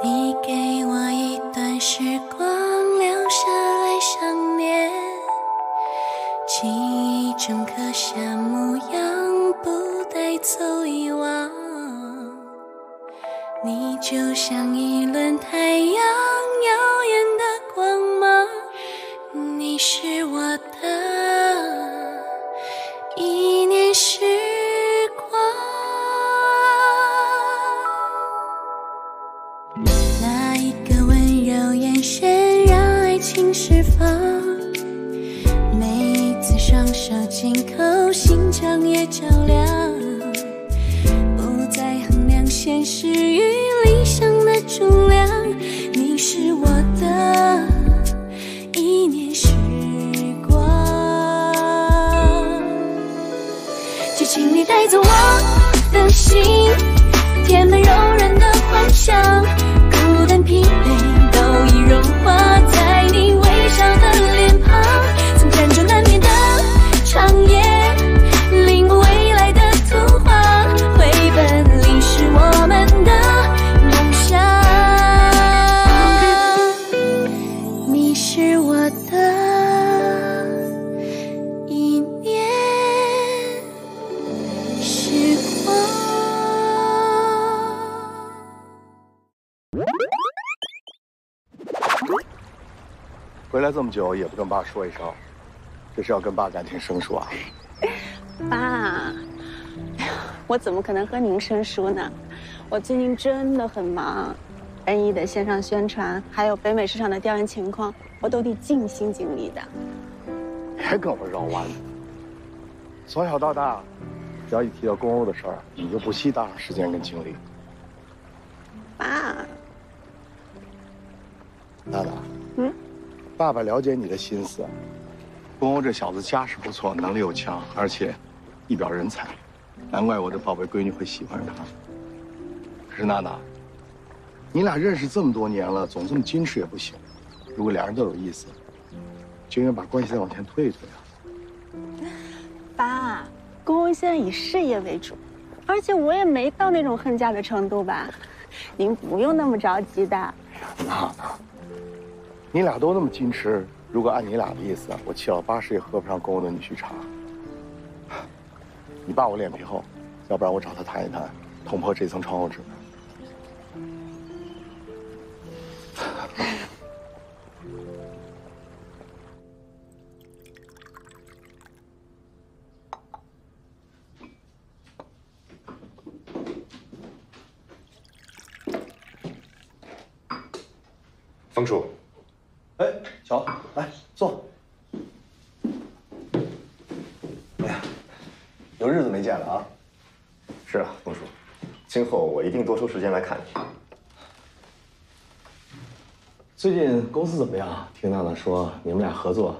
你给我一段时光，留下来想念，记忆中刻下模样，不带走遗忘。你就像一轮太阳，耀眼的光芒，你是我的一念时光。那一个温柔眼神让爱情释放，每一次双手紧扣，心肠也较量，不再衡量现实与理想的重量，你是我的一念时光。就请你带走我的心，填满柔软的幻想，孤单疲惫都已融化在你微笑的脸庞，从辗转难眠的长夜，领悟未来的图画，绘本里是我们的梦想。你是我的一念时光。回来这么久也不跟爸说一声，这是要跟爸感情生疏啊？爸，我怎么可能和您生疏呢？我最近真的很忙，N1的线上宣传，还有北美市场的调研情况，我都得尽心尽力的。别跟我绕弯子。从小到大，只要一提到公欧的事儿，你就不惜大量时间跟精力。爸，娜娜，爸爸了解你的心思。公欧这小子家世不错，能力又强，而且一表人才，难怪我的宝贝闺女会喜欢上他。可是娜娜，你俩认识这么多年了，总这么矜持也不行。如果俩人都有意思，就应该把关系再往前推一推啊。爸，公公现在以事业为主，而且我也没到那种恨嫁的程度吧？您不用那么着急的。娜娜，你俩都那么矜持，如果按你俩的意思，我七老八十也喝不上公公的女婿茶。你爸我脸皮厚，要不然我找他谈一谈，捅破这层窗户纸。风叔，哎，乔，来坐。哎呀，有日子没见了啊。是啊，风叔，今后我一定多抽时间来看你。最近公司怎么样？听娜娜说你们俩合作，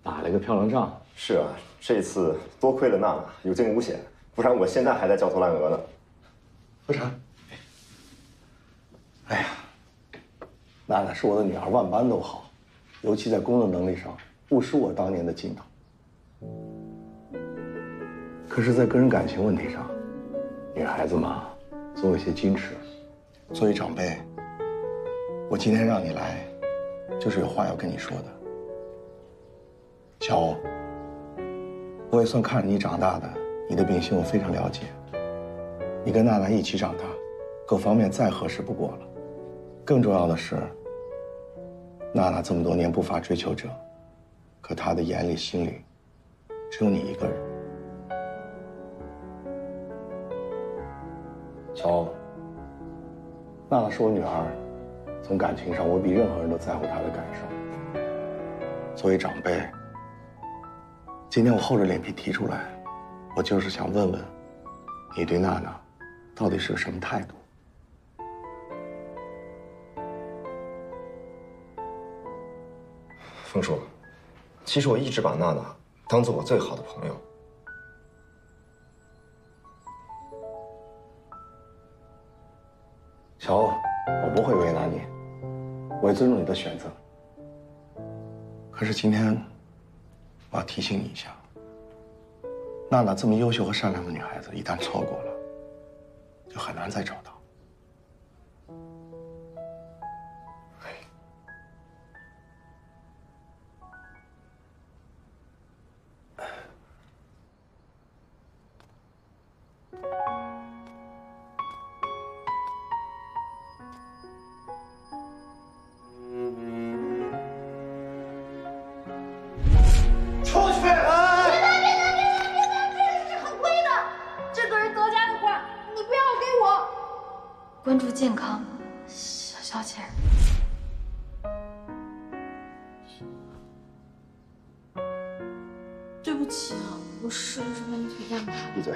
打了一个漂亮仗。是啊，这一次多亏了娜娜有惊无险，不然我现在还在焦头烂额呢。喝茶。哎呀，娜娜是我的女儿，万般都好，尤其在工作能力上不输我当年的劲头。可是，在个人感情问题上，女孩子嘛，总有些矜持。作为长辈，我今天让你来，就是有话要跟你说的。小欧，我也算看着你长大的，你的秉性我非常了解。你跟娜娜一起长大，各方面再合适不过了。更重要的是，娜娜这么多年不乏追求者，可她的眼里心里，只有你一个人。乔欧，娜娜是我女儿，从感情上，我比任何人都在乎她的感受。作为长辈，今天我厚着脸皮提出来，我就是想问问，你对娜娜到底是个什么态度？风叔，其实我一直把娜娜当做我最好的朋友。乔欧，我不会为难你，我也尊重你的选择。可是今天，我要提醒你一下，娜娜这么优秀和善良的女孩子，一旦错过了，就很难再找到。健康，小姐。对不起啊，我试着把你腿压麻。闭嘴。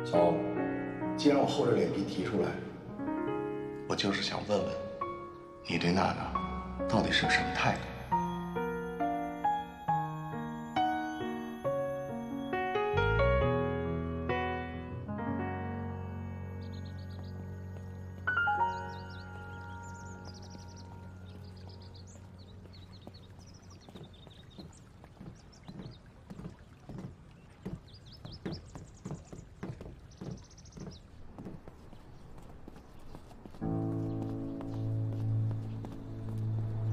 小欧，既然我厚着脸皮提出来，我就是想问问，你对娜娜到底是个什么态度？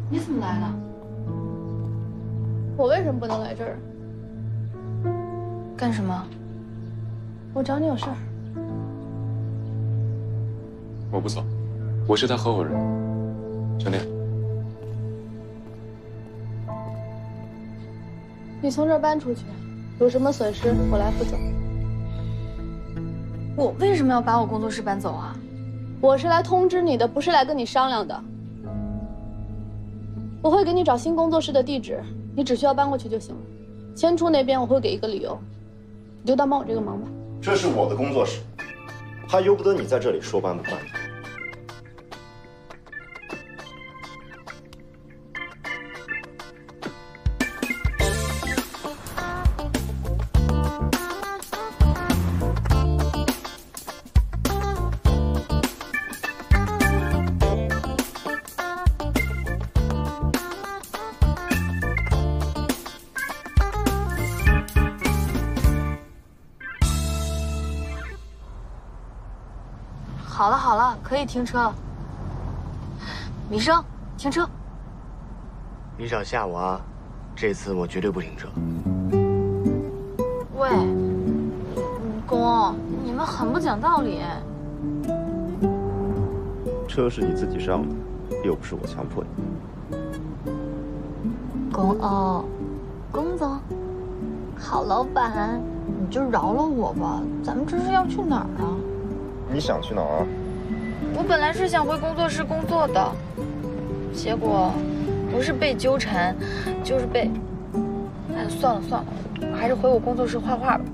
你怎么来了？我为什么不能来这儿？干什么？我找你有事儿。我不走，我是他合伙人，陈烈。你从这儿搬出去，有什么损失我来负责。我为什么要把我工作室搬走啊？我是来通知你的，不是来跟你商量的。我会给你找新工作室的地址，你只需要搬过去就行了。迁出那边我会给一个理由，你就当帮我这个忙吧。这是我的工作室，还由不得你在这里说搬不搬的。好了好了，可以停车了。米生，停车。你想吓我啊？这次我绝对不停车。喂，公，你们很不讲道理。车是你自己上的，又不是我强迫你。公哦，公总，好老板，你就饶了我吧。咱们这是要去哪儿啊？你想去哪儿啊？我本来是想回工作室工作的，结果不是被纠缠，就是被……哎，算了算了，我还是回我工作室画画吧。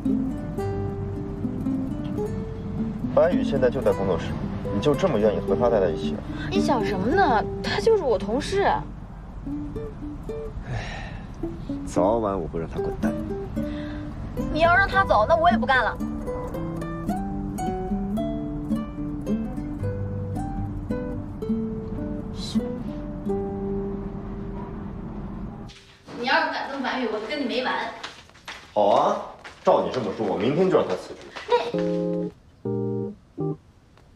白宇现在就在工作室，你就这么愿意和他待在一起？你想什么呢？他就是我同事。唉，早晚我会让他滚蛋。你要让他走，那我也不干了。你要是敢动白宇，我就跟你没完。好啊，照你这么说，我明天就让他辞职。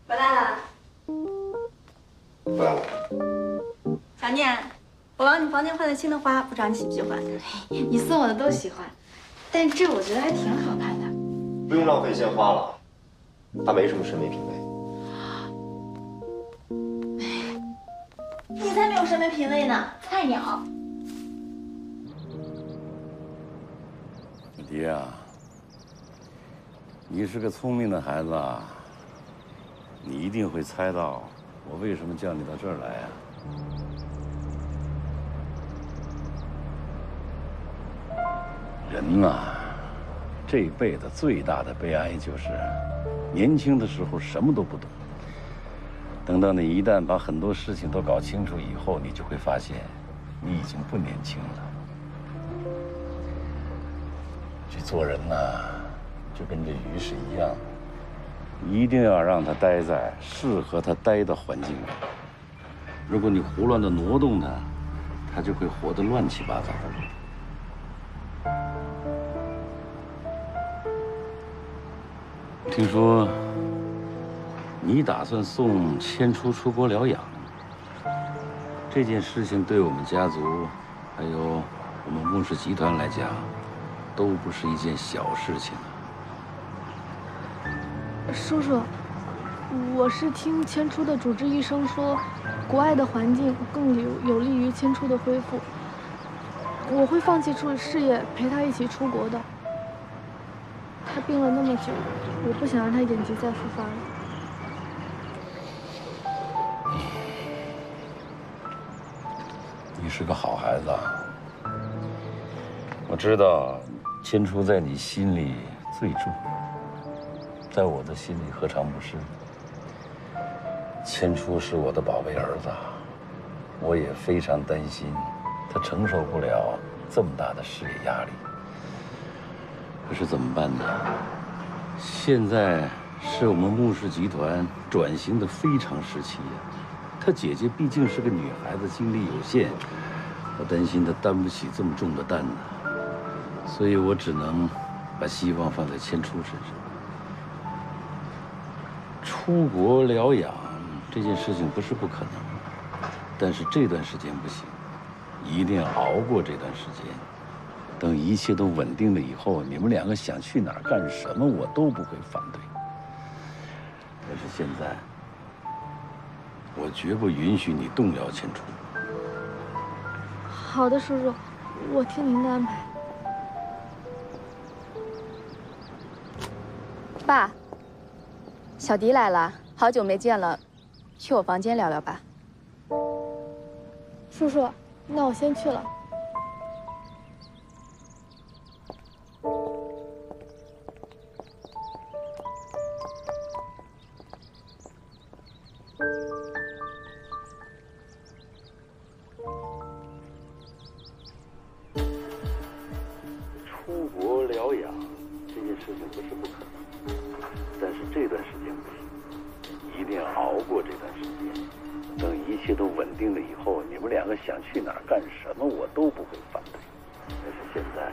回来了，回来了。小念，我往你房间换了新的花，不知道你喜不喜欢？你送我的都喜欢，但这我觉得还挺好看的。不用浪费鲜花了，他没什么审美品味。你才没有审美品味呢，菜鸟。小迪啊，你是个聪明的孩子啊，你一定会猜到我为什么叫你到这儿来啊。人呐，这辈子最大的悲哀就是年轻的时候什么都不懂，等到你一旦把很多事情都搞清楚以后，你就会发现你已经不年轻了。这做人呐，就跟这鱼是一样的，你一定要让它待在适合它待的环境里。如果你胡乱的挪动它，它就会活得乱七八糟的。听说你打算送千初出国疗养，这件事情对我们家族，还有我们孟氏集团来讲，都不是一件小事情啊。叔叔，我是听千初的主治医生说，国外的环境更有利于千初的恢复。我会放弃事业，陪他一起出国的。病了那么久，我不想让他眼疾再复发了。你是个好孩子啊！我知道，千初在你心里最重，在我的心里何尝不是？千初是我的宝贝儿子，我也非常担心他承受不了这么大的事业压力。可是怎么办呢？现在是我们穆氏集团转型的非常时期呀。她姐姐毕竟是个女孩子，精力有限，我担心她担不起这么重的担呢，所以我只能把希望放在千初身上。出国疗养这件事情不是不可能，但是这段时间不行，一定要熬过这段时间。等一切都稳定了以后，你们两个想去哪儿干什么，我都不会反对。但是现在，我绝不允许你动摇千初。好的，叔叔，我听您的安排。爸，小迪来了，好久没见了，去我房间聊聊吧。叔叔，那我先去了。出国疗养这件事情不是不可能，但是这段时间不行，一定要熬过这段时间。等一切都稳定了以后，你们两个想去哪儿干什么，我都不会反对。但是现在，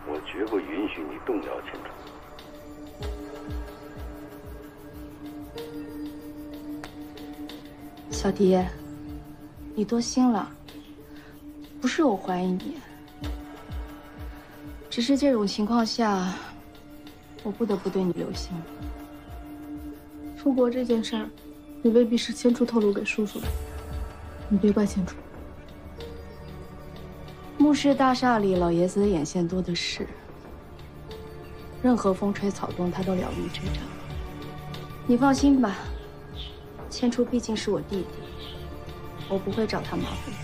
我绝不允许你动摇千初。小迪，你多心了，不是我怀疑你。只是这种情况下，我不得不对你留心。出国这件事儿，也未必是千初透露给叔叔的，你别怪千初。穆氏大厦里，老爷子的眼线多的是，任何风吹草动他都了如指掌。你放心吧，千初毕竟是我弟弟，我不会找他麻烦。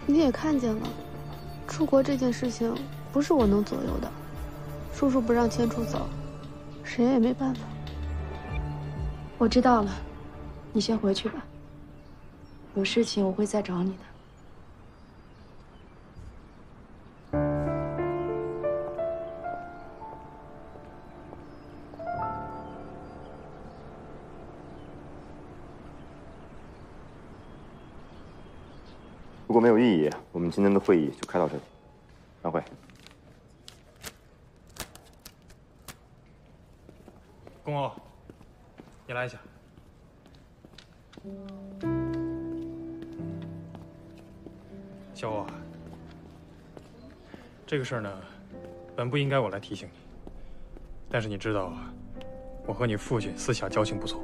你也看见了。出国这件事情不是我能左右的，叔叔不让千初走，谁也没办法。我知道了，你先回去吧。有事情我会再找你的。如果没有异议，我们今天的会议就开到这里，散会。公欧，你来一下。小欧啊，这个事儿呢，本不应该我来提醒你，但是你知道啊，我和你父亲私下交情不错，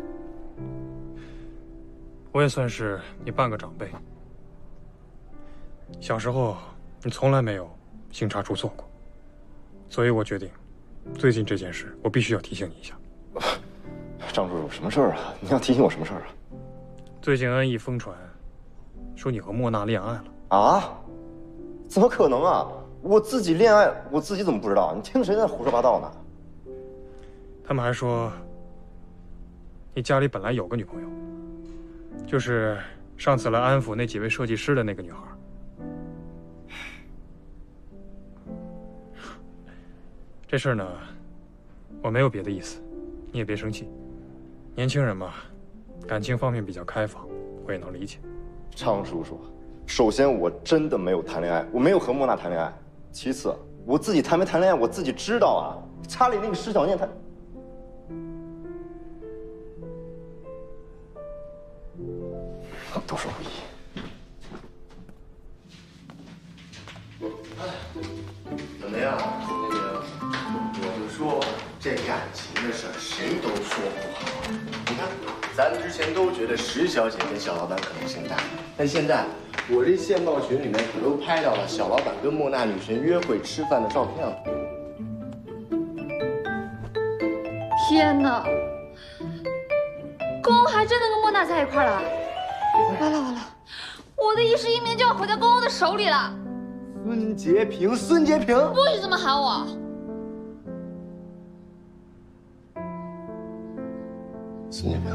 我也算是你半个长辈。小时候，你从来没有行差出错过，所以我决定，最近这件事我必须要提醒你一下。张叔叔，什么事儿啊？你要提醒我什么事儿啊？最近恩义疯传，说你和莫娜恋爱了。啊？怎么可能啊？我自己恋爱，我自己怎么不知道？你听谁在胡说八道呢？他们还说，你家里本来有个女朋友，就是上次来安抚那几位设计师的那个女孩。这事儿呢，我没有别的意思，你也别生气。年轻人嘛，感情方面比较开放，我也能理解。张叔叔，首先我真的没有谈恋爱，我没有和莫娜谈恋爱。其次，我自己谈没谈恋爱，我自己知道啊。家里那个施小念，他都是无意。怎么样？那个，我就说这感情的事儿谁都说不好。你看，咱们之前都觉得石小姐跟小老板可能性大，但现在我这线报群里面可都拍到了小老板跟莫娜女神约会吃饭的照片了。天哪，公公还真的跟莫娜在一块儿了！完了完了，我的一世英名就要毁在公公的手里了。孙洁平，孙洁平，不许这么喊我！孙洁平，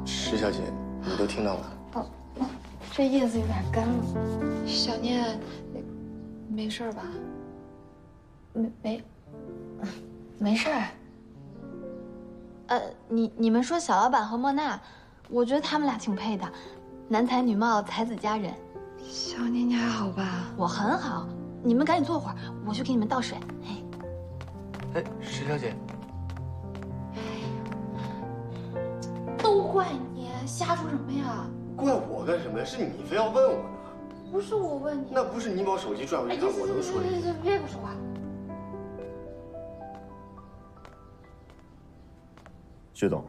石小姐，你都听到了？哦，这叶子有点干了。小念，没事吧？没事儿。你们说小老板和莫娜，我觉得他们俩挺配的，男才女貌，才子佳人。小念，你还好吧？我很好，你们赶紧坐会儿，我去给你们倒水。哎，石小姐，都怪你，瞎说什么呀？怪我干什么呀？是你非要问我呢。不是我问你，那不是你把我手机拽回去看，我能说你？别说话。薛总，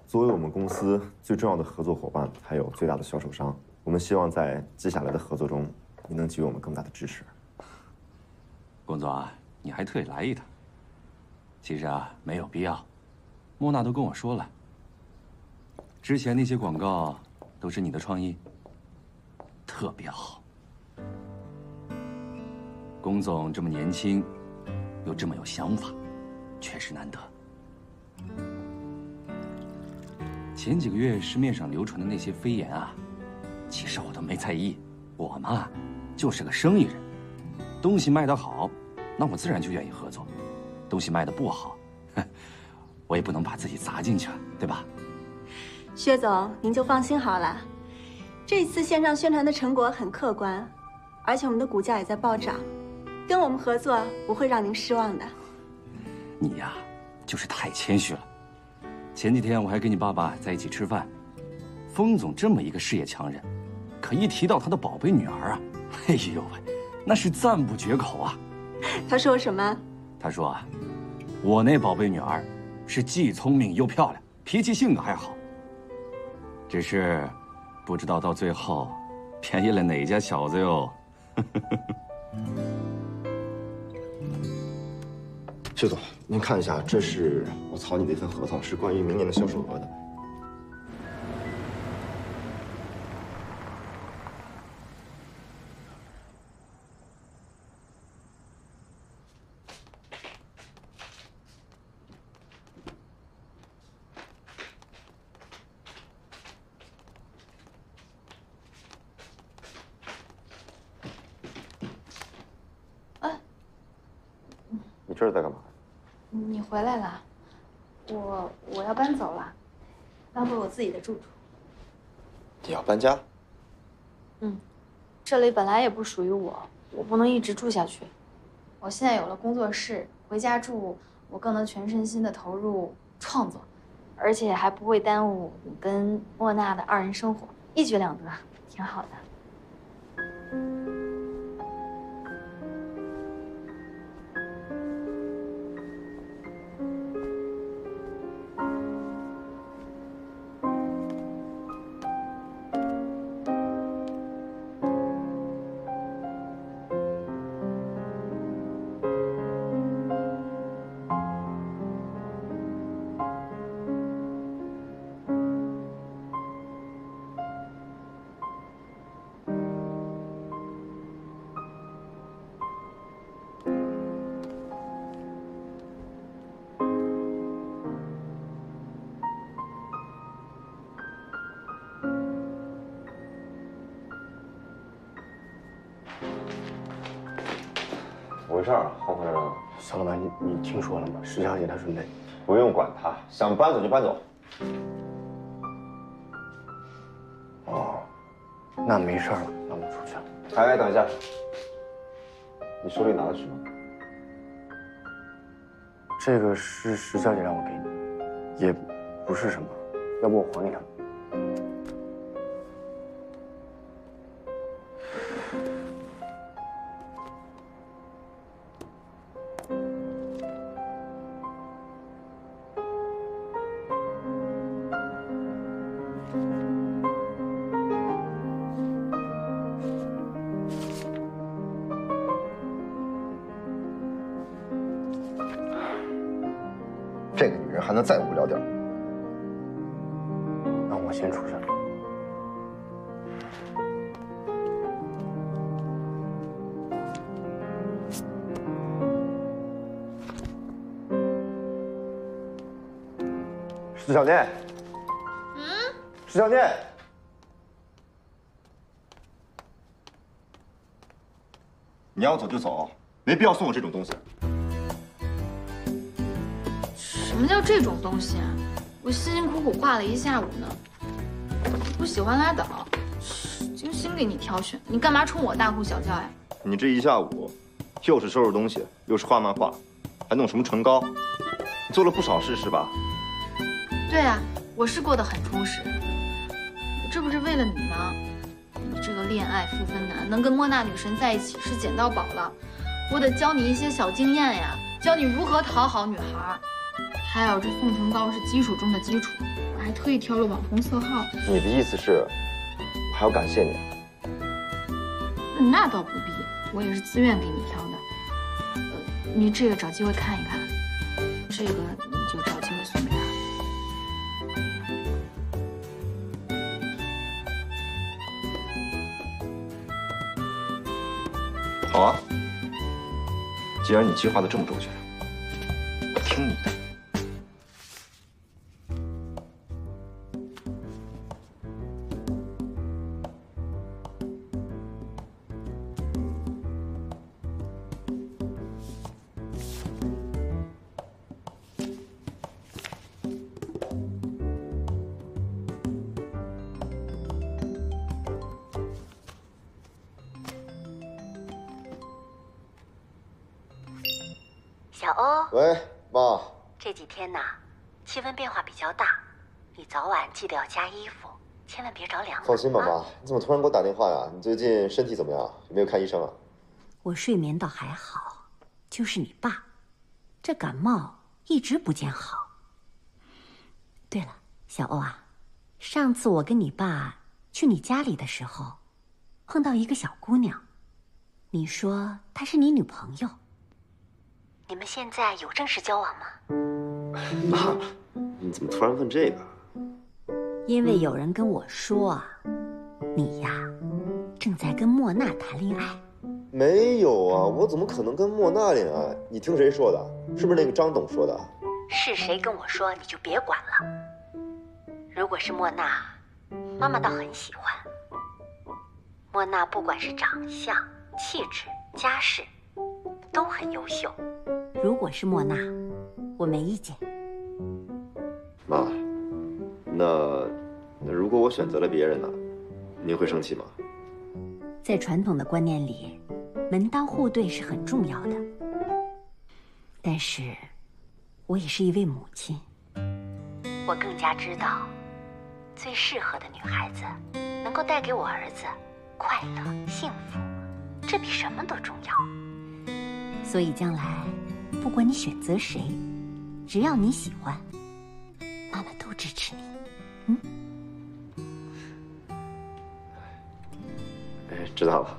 作为我们公司最重要的合作伙伴，还有最大的销售商，我们希望在接下来的合作中，你能给予我们更大的支持。龚总啊，你还特意来一趟。其实啊，没有必要。莫娜都跟我说了，之前那些广告都是你的创意，特别好。龚总这么年轻，又这么有想法，确实难得。前几个月市面上流传的那些飞言啊，其实我都没在意。我嘛，就是个生意人，东西卖得好，那我自然就愿意合作。东西卖得不好，我也不能把自己砸进去，对吧？薛总，您就放心好了。这次线上宣传的成果很客观，而且我们的股价也在暴涨，跟我们合作不会让您失望的。你呀，就是太谦虚了。前几天我还跟你爸爸在一起吃饭，封总这么一个事业强人，可一提到他的宝贝女儿啊，哎呦喂，那是赞不绝口啊。他说什么？他说啊，我那宝贝女儿是既聪明又漂亮，脾气性格还好。只是不知道到最后便宜了哪家小子哟。薛总，您看一下，这是我草拟的一份合同，是关于明年的销售额的。你这是在干嘛？你回来了，我要搬走了，搬回我自己的住处。你要搬家？这里本来也不属于我，我不能一直住下去。我现在有了工作室，回家住，我更能全身心的投入创作，而且还不会耽误你跟莫娜的2人生活，一举两得，挺好的。怎么回事啊？慌慌张张的。小老板，你听说了吗？石小姐她准备……不用管她，想搬走就搬走。哦，那没事了，那我出去了。哎，等一下，你手里拿的是什么？这个是石小姐让我给你，也不是什么，要不我还给她。这个女人还能再无聊点？让我先出声。石小念，石小念，你要走就走，没必要送我这种东西。什么叫这种东西啊？我辛辛苦苦画了一下午呢，不喜欢拉倒，精心给你挑选，你干嘛冲我大呼小叫呀？你这一下午，又是收拾东西，又是画漫画，还弄什么唇膏？你做了不少事是吧？对啊，我是过得很充实，我这不是为了你吗？你这个恋爱负分男，能跟莫娜女神在一起是捡到宝了。我得教你一些小经验呀，教你如何讨好女孩。还有这送唇膏是基础中的基础，我还特意挑了网红色号。你的意思是，我还要感谢你？那倒不必，我也是自愿给你挑的。你这个找机会看一看，这个你就找机会送给他。好啊，既然你计划的这么周全，我听你的。小欧，喂，妈。这几天呐，气温变化比较大，你早晚记得要加衣服，千万别着凉了。放心吧，妈。你怎么突然给我打电话呀？你最近身体怎么样？有没有看医生啊？我睡眠倒还好，就是你爸，这感冒一直不见好。对了，小欧啊，上次我跟你爸去你家里的时候，碰到一个小姑娘，你说她是你女朋友。你们现在有正式交往吗？妈，你怎么突然问这个？因为有人跟我说啊，你呀，正在跟莫娜谈恋爱。没有啊，我怎么可能跟莫娜恋爱？你听谁说的？是不是那个张董说的？是谁跟我说你就别管了。如果是莫娜，妈妈倒很喜欢。莫娜不管是长相、气质、家世，都很优秀。如果是莫娜，我没意见。妈，那如果我选择了别人呢？您会生气吗？在传统的观念里，门当户对是很重要的。但是，我也是一位母亲，我更加知道，最适合的女孩子，能够带给我儿子快乐、幸福，这比什么都重要。所以将来，不管你选择谁，只要你喜欢，妈妈都支持你。知道了。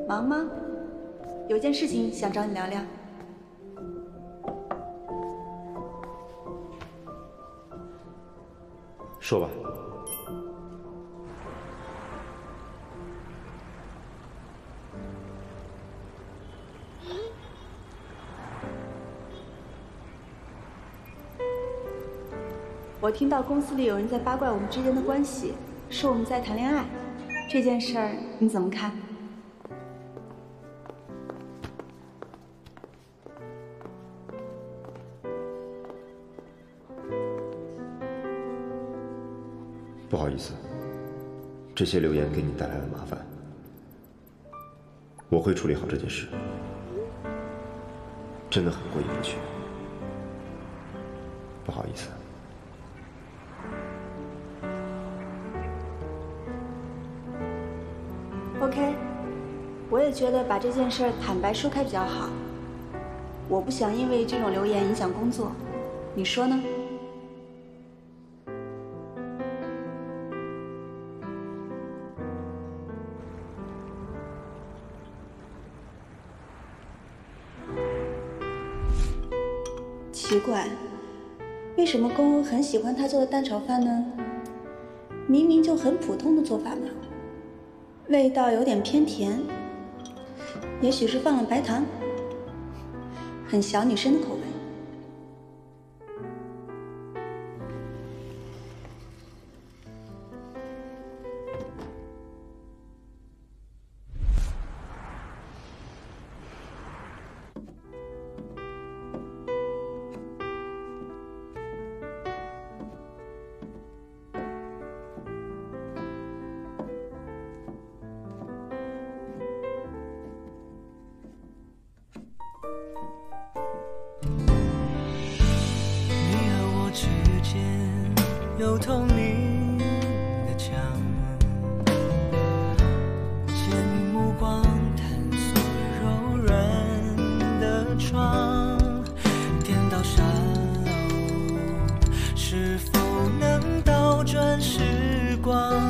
忙吗？有件事情想找你聊聊。说吧。我听到公司里有人在八卦我们之间的关系，说我们在谈恋爱，这件事儿你怎么看？不好意思，这些流言给你带来了麻烦，我会处理好这件事。真的很过意不去，不好意思。OK， 我也觉得把这件事坦白说开比较好。我不想因为这种流言影响工作，你说呢？奇怪，为什么公公很喜欢他做的蛋炒饭呢？明明就很普通的做法嘛，味道有点偏甜，也许是放了白糖，很小女生的口味。有透明的墙，借你目光探索柔软的窗，颠倒沙漏，是否能倒转时光？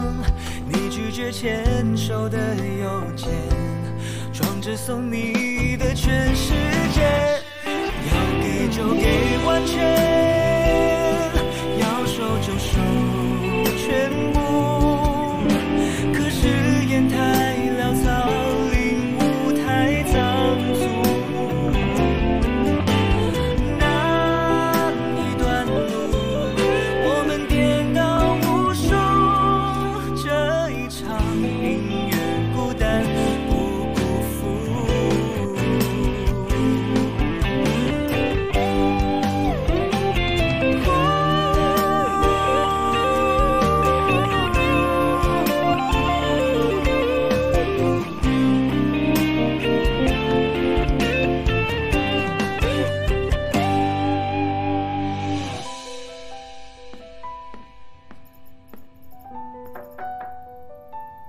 你拒绝牵手的邮件，装着送你的全世界，要给就给完全。收就收全部，可是烟太潦草，领悟太仓促。那一段路，我们颠倒无数，这一场音乐孤单不辜负。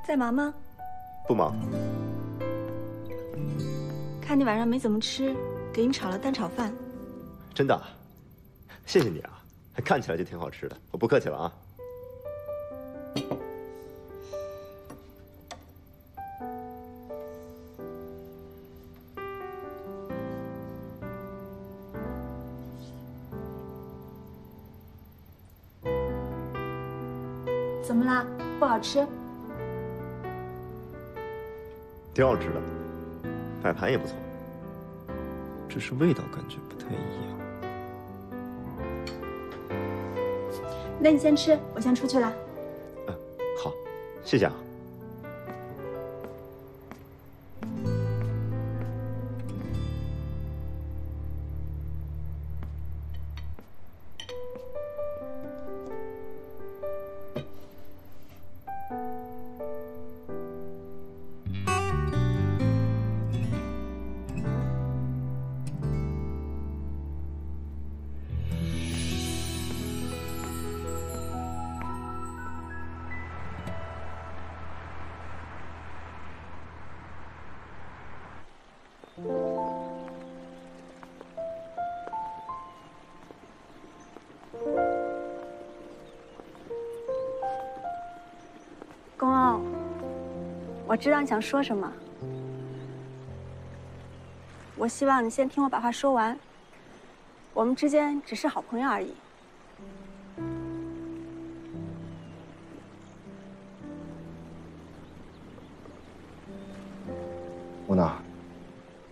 在忙吗？不忙。看你晚上没怎么吃，给你炒了蛋炒饭。真的？谢谢你啊，看起来就挺好吃的。我不客气了啊。怎么啦？不好吃？挺好吃的，摆盘也不错，只是味道感觉不太一样。那你先吃，我先出去了。好，谢谢啊。公公，我知道你想说什么，我希望你先听我把话说完。我们之间只是好朋友而已。吴娜，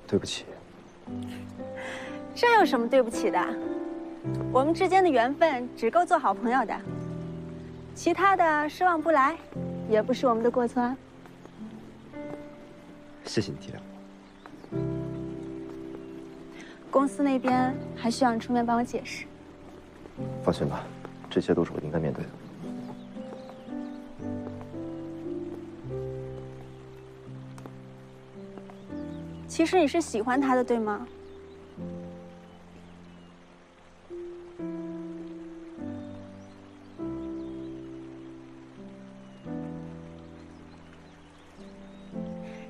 对不起。这有什么对不起的？我们之间的缘分只够做好朋友的，其他的失望不来，也不是我们的过错。谢谢你体谅我。公司那边还需要你出面帮我解释。放心吧，这些都是我应该面对的。其实你是喜欢他的，对吗？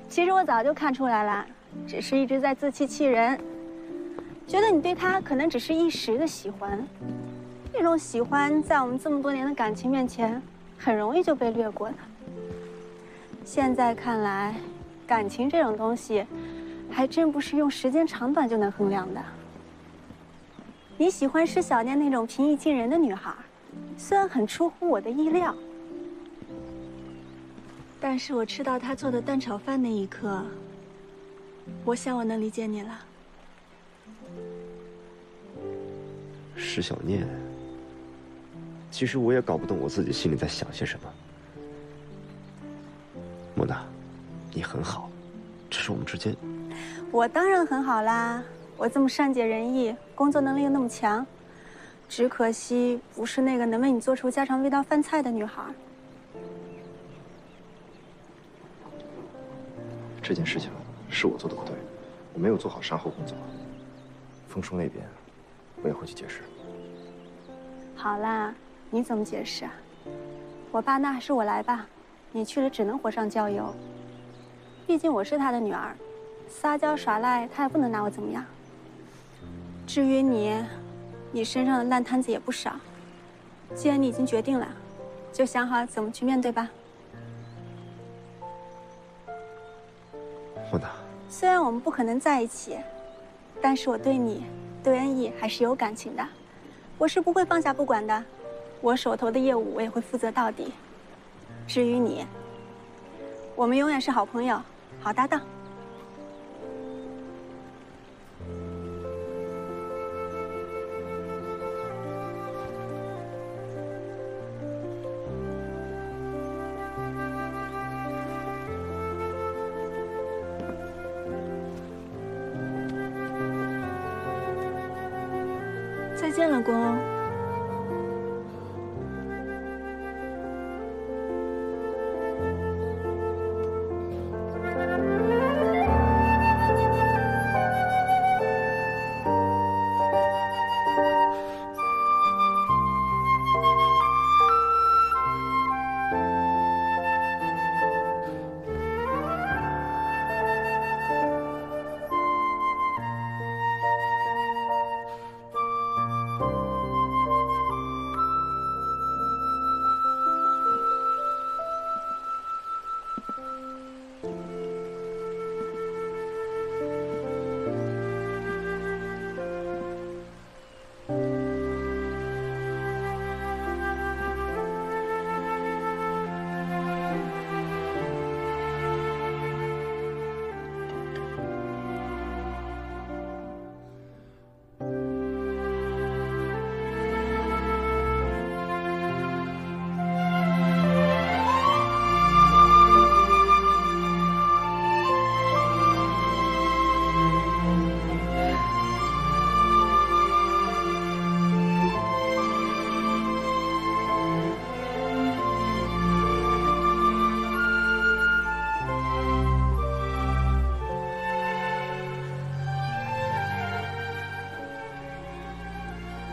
其实我早就看出来了，只是一直在自欺欺人，觉得你对他可能只是一时的喜欢，这种喜欢在我们这么多年的感情面前，很容易就被略过的。现在看来，感情这种东西，还真不是用时间长短就能衡量的。你喜欢施小念那种平易近人的女孩，虽然很出乎我的意料，但是我吃到她做的蛋炒饭那一刻，我想我能理解你了。施小念，其实我也搞不懂我自己心里在想些什么。莫娜，你很好，只是我们之间……我当然很好啦，我这么善解人意，工作能力又那么强，只可惜不是那个能为你做出家常味道饭菜的女孩。这件事情是我做的不对，我没有做好善后工作。枫叔那边，我也会去解释。好啦，你怎么解释啊？我爸那还是我来吧，你去了只能火上浇油。毕竟我是他的女儿，撒娇耍赖他也不能拿我怎么样。至于你，你身上的烂摊子也不少。既然你已经决定了，就想好怎么去面对吧。莫娜，虽然我们不可能在一起，但是我对你、对恩义还是有感情的，我是不会放下不管的。我手头的业务我也会负责到底。至于你，我们永远是好朋友、好搭档。再见了，公。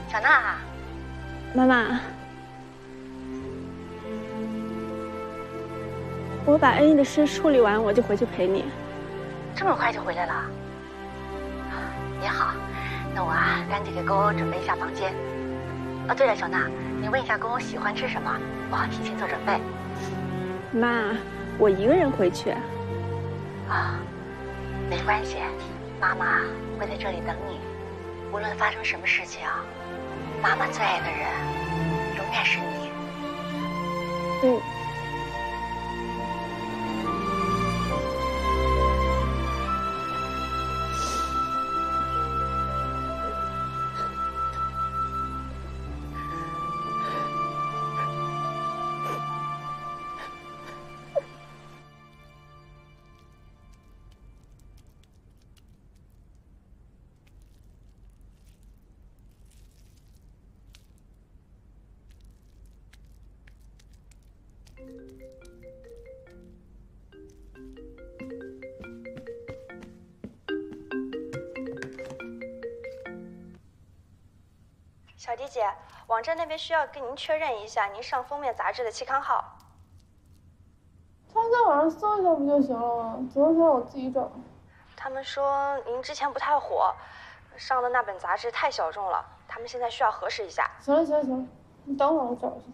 小娜，妈妈，我把恩义的事处理完，我就回去陪你。这么快就回来了？也好，那我赶紧给勾勾准备一下房间。哦，对了，小娜，你问一下勾勾喜欢吃什么，我好提前做准备。妈，我一个人回去。啊，没关系，妈妈会在这里等你。无论发生什么事情，妈妈最爱的人永远是你。嗯。小迪姐，网站那边需要跟您确认一下您上封面杂志的期刊号。他在网上搜一下不就行了吗？昨天我自己找。他们说您之前不太火，上的那本杂志太小众了，他们现在需要核实一下。行了行了行了，你等会儿我找去。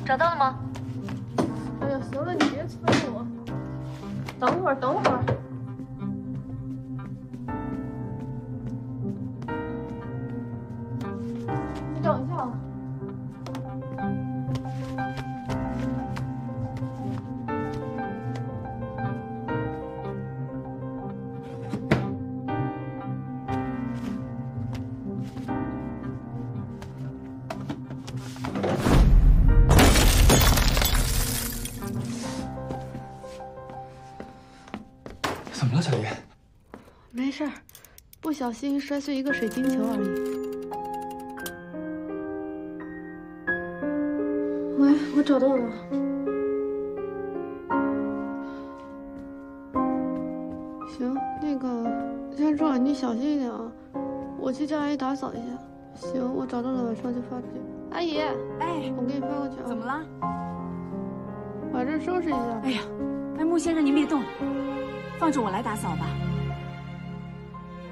找到了吗？哎呀，行了，你别催我，等会儿，等会儿。你等一下啊。怎么了，小叶？没事儿，不小心摔碎一个水晶球而已。喂，我找到了。行，那个先生，你小心一点啊，我去叫阿姨打扫一下。行，我找到了，晚上就发出去。阿姨，哎，我给你发过去啊。怎么了？把这收拾一下。哎呀，哎，穆先生您别动，放着我来打扫吧。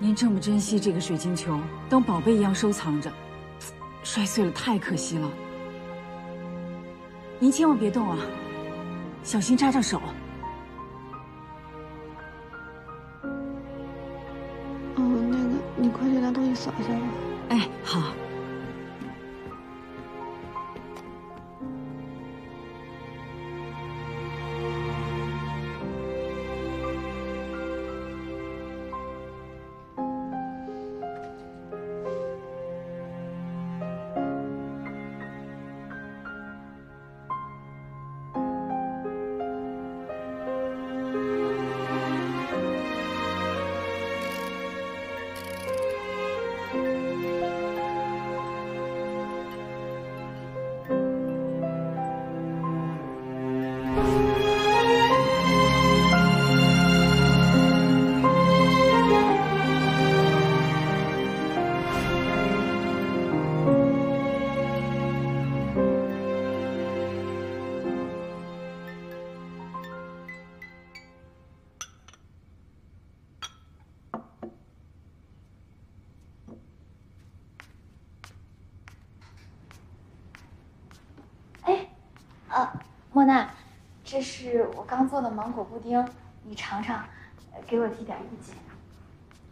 您这么珍惜这个水晶球，当宝贝一样收藏着，摔碎了太可惜了。您千万别动啊，小心扎着手。那个，你快去拿东西扫一下吧。哎，好。莫娜，这是我刚做的芒果布丁，你尝尝，给我提点意见。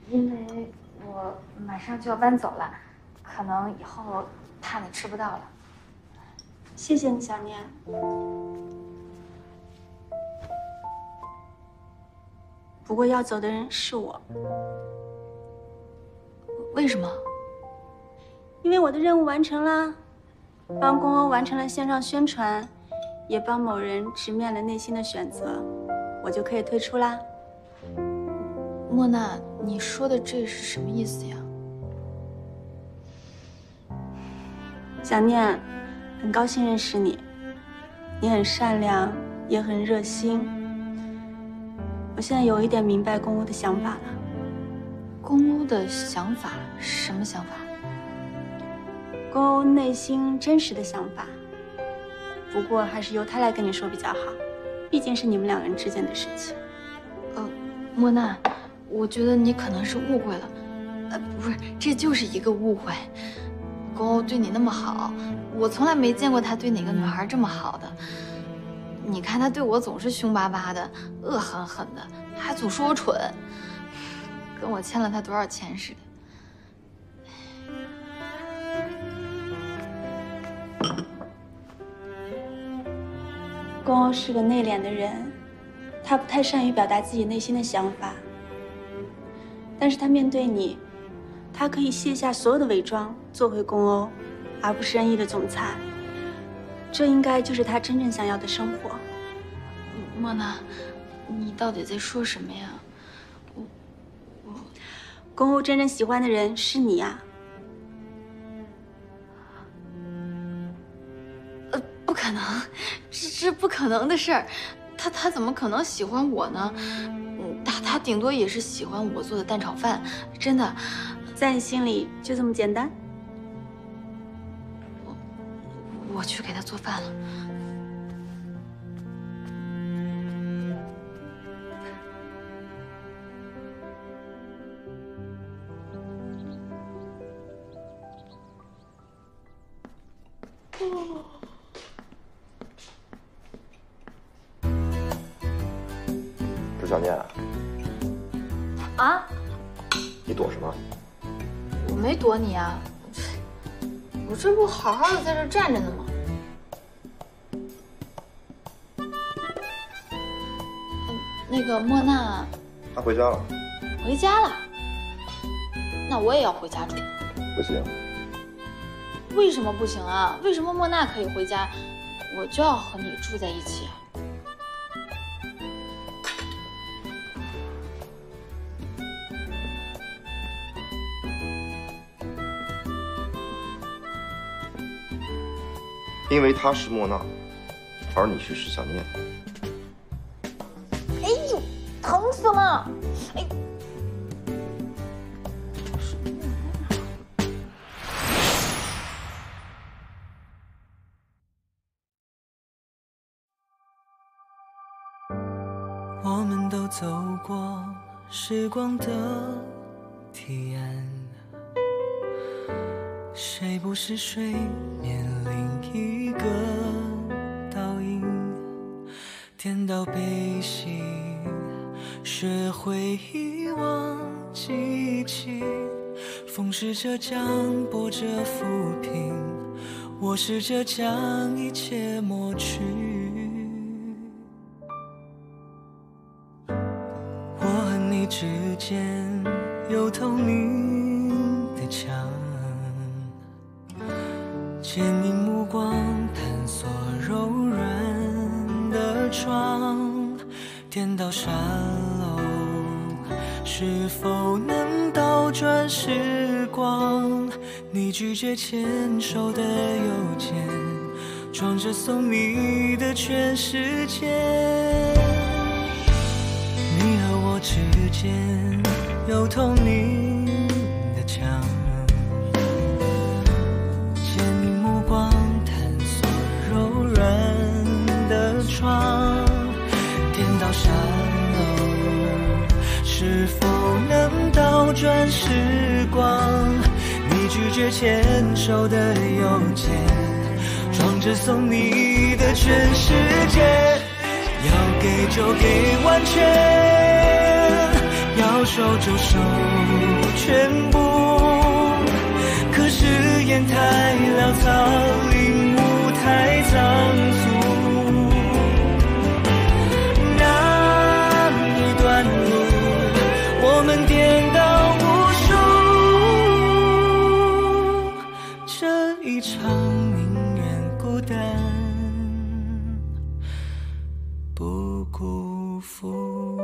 因为我马上就要搬走了，可能以后怕你吃不到了。谢谢你，小念。不过要走的人是我。为什么？因为我的任务完成了，帮公欧完成了线上宣传。也帮某人直面了内心的选择，我就可以退出啦。莫娜，你说的这是什么意思呀？小念，很高兴认识你，你很善良，也很热心。我现在有一点明白公欧的想法了。公欧的想法？什么想法？公欧内心真实的想法。不过还是由他来跟你说比较好，毕竟是你们两人之间的事情。莫娜，我觉得你可能是误会了，不是，这就是一个误会。公欧对你那么好，我从来没见过他对哪个女孩这么好的。你看他对我总是凶巴巴的、恶狠狠的，还总说我蠢，跟我欠了他多少钱似的。公欧是个内敛的人，他不太善于表达自己内心的想法。但是他面对你，他可以卸下所有的伪装，做回公欧，而不是恩义的总裁。这应该就是他真正想要的生活。莫娜，你到底在说什么呀？公欧真正喜欢的人是你呀。不可能，这不可能的事儿。他怎么可能喜欢我呢？他顶多也是喜欢我做的蛋炒饭，真的，在你心里就这么简单？我去给他做饭了。小念，啊？你躲什么？我没躲你啊，我这不好好的在这站着呢吗？那个莫娜，她回家了。回家了？那我也要回家住。不行。为什么不行啊？为什么莫娜可以回家，我就要和你住在一起啊？因为她是莫娜，而你是石小念。哎呦，疼死了！哎。我们都走过时光的堤岸，谁不是水面另一个倒影？颠倒悲喜，学会遗忘记起。风试着将波折抚平，我试着将一切抹去。我和你之间有透明的墙，牵引目光探索柔软的窗，颠倒沙漏，是否能倒转时光？你拒绝牵手的邮件，装着送你的全世界。你和我之间有透明的墙，牵引目光探索柔软的窗，颠倒沙漏，是否能倒转时光？你拒绝牵手的邮件，装着送你的全世界。要给就给完全，要收就收全部。可是烟太潦草，领悟太仓促。那一段路，我们颠倒无数。这一场宁愿孤单，不辜负。